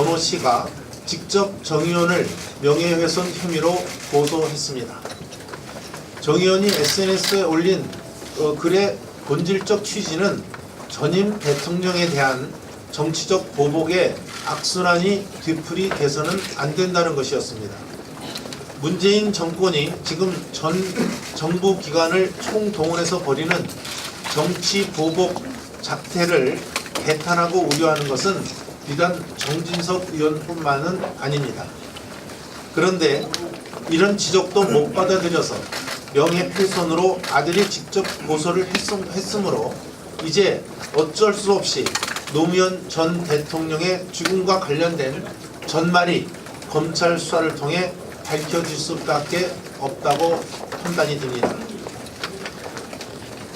권오 씨가 직접 정 의원을 명예훼손 혐의로 고소했습니다. 정 의원이 SNS에 올린 글의 본질적 취지는 전임 대통령에 대한 정치적 보복에 악순환이 뒤풀이 돼서는 안 된다는 것이었습니다. 문재인 정권이 지금 전 정부 기관을 총동원해서 벌이는 정치 보복 작태를 개탄하고 우려하는 것은 비단 정진석 의원뿐만은 아닙니다. 그런데 이런 지적도 못 받아들여서 명예훼손으로 아들이 직접 고소를 했으므로 이제 어쩔 수 없이 노무현 전 대통령의 죽음과 관련된 전말이 검찰 수사를 통해 밝혀질 수밖에 없다고 판단이 듭니다.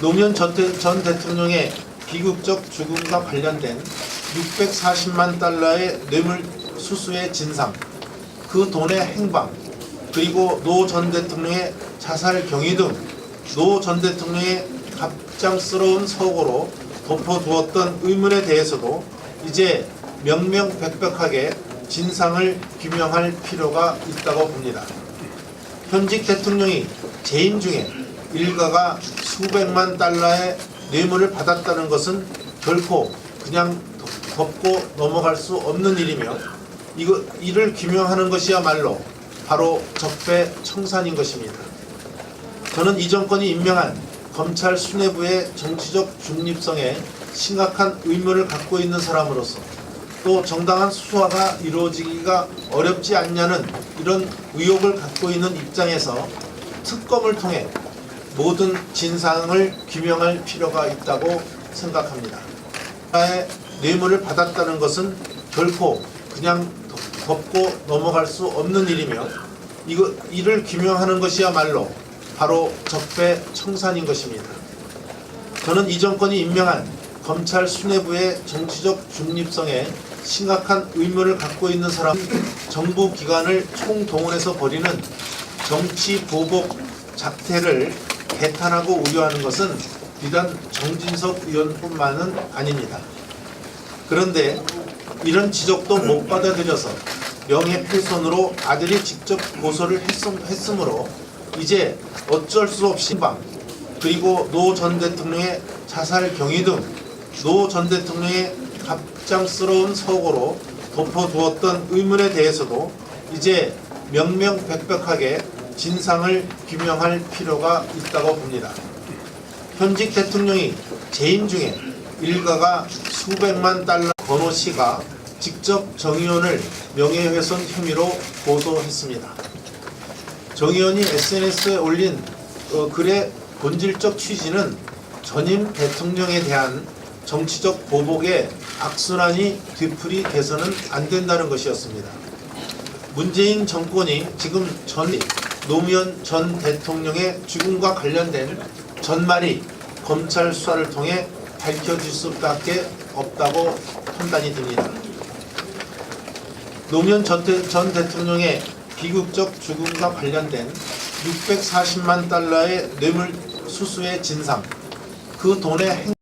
노무현 전 대통령의 비극적 죽음과 관련된 640만 달러의 뇌물 수수의 진상, 그 돈의 행방, 그리고 노 전 대통령의 자살 경위 등 노 전 대통령의 갑작스러운 서거로 덮어두었던 의문에 대해서도 이제 명명백백하게 진상을 규명할 필요가 있다고 봅니다. 현직 대통령이 재임 중에 일가가 수백만 달러의 뇌물을 받았다는 것은 결코 그냥 덮고 넘어갈 수 없는 일이며 이를 규명하는 것이야말로 바로 적폐청산인 것입니다. 저는 이 정권이 임명한 검찰 수뇌부의 정치적 중립성에 심각한 의문을 갖고 있는 사람으로서 또 정당한 수사가 이루어지기가 어렵지 않냐는 이런 의혹을 갖고 있는 입장에서 특검을 통해 모든 진상을 규명할 필요가 있다고 생각합니다. 뇌물을 받았다는 것은 결코 그냥 덮고 넘어갈 수 없는 일이며 이를 규명하는 것이야말로 바로 적폐청산인 것입니다. 저는 이 정권이 임명한 검찰 수뇌부의 정치적 중립성에 심각한 의문을 갖고 있는 사람, 정부 기관을 총동원해서 벌이는 정치 보복 작태를 개탄하고 우려하는 것은 비단 정진석 의원뿐만은 아닙니다. 그런데 이런 지적도 못 받아들여서 명예훼손으로 아들이 직접 고소를 했으므로 이제 어쩔 수 없이 그리고 노 전 대통령의 자살 경위 등 노 전 대통령의 갑작스러운 서거로 덮어두었던 의문에 대해서도 이제 명명백백하게 진상을 규명할 필요가 있다고 봅니다. 현직 대통령이 재임 중에 일가가 수백만 달러 권오 씨가 직접 정 의원을 명예훼손 혐의로 고소했습니다. 정 의원이 SNS에 올린 글의 본질적 취지는 전임 대통령에 대한 정치적 보복에 악순환이 뒤풀이 돼서는 안 된다는 것이었습니다. 문재인 정권이 지금 노무현 전 대통령의 죽음과 관련된 전말이 검찰 수사를 통해 밝혀질 수밖에 없다고 판단이 듭니다. 노무현 전 대통령의 비극적 죽음과 관련된 640만 달러의 뇌물 수수의 진상, 그 돈의